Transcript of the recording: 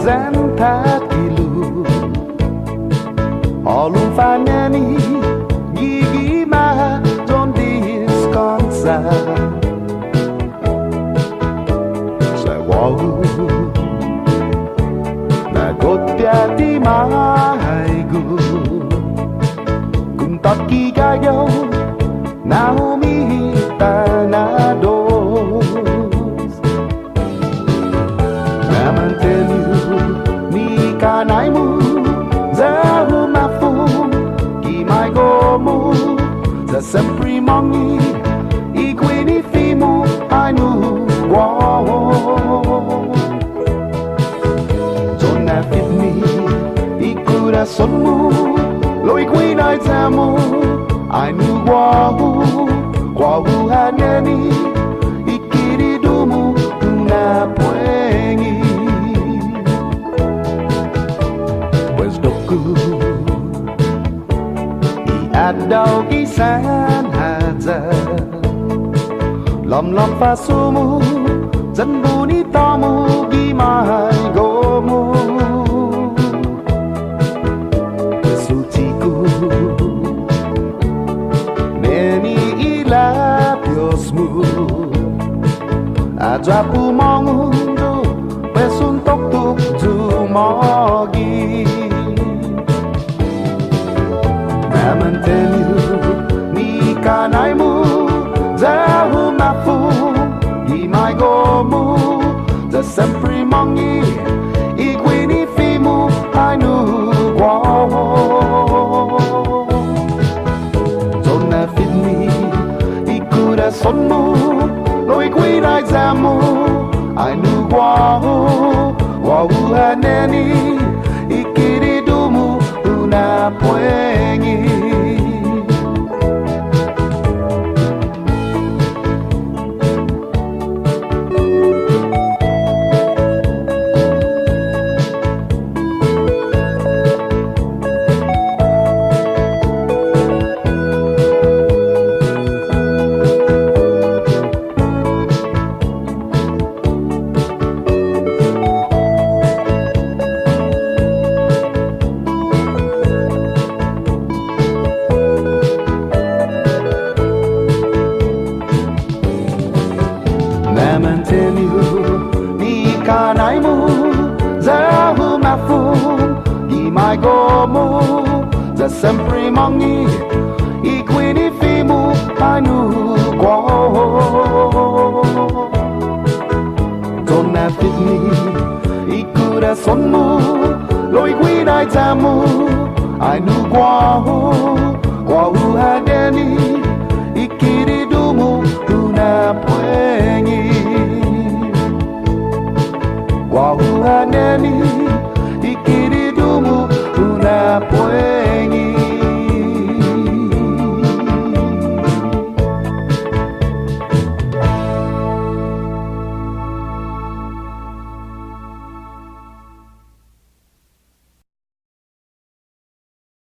gian thắt kilu họ luôn phá nghe ni ghi ghi ma don't disconsa sai wow na gotia di mai gu cùng tóc kỳ gai dâu nào mi ta na do Kanai mu zahu mafu ki mai go mu za sempre mongi iquini fimu anu wo Jonna fit mi ikura son mu lo iquinai tamu anu wo haneni ikiri dumu na puengi Adau kisan haza lom fa sumu dân buni tamu gi mai gomu sutiku neni ila piosmu ajapu mongundo pesun tok tuk tu mogi Mantenu ni kanai mu zahu mafu di mai gomu za sempre mongi iquini fimu ainu wo Jonna fit mi ikura sonmu lo iquinai zamu ainu wo haneni ikiri dumu una puengi Mantenu ni kanai mu zahu mafu di mai gomu za sempre mongi iquini fimu anu wo Jonna fit mi ikura sonmu lo iquinai tamu anu wo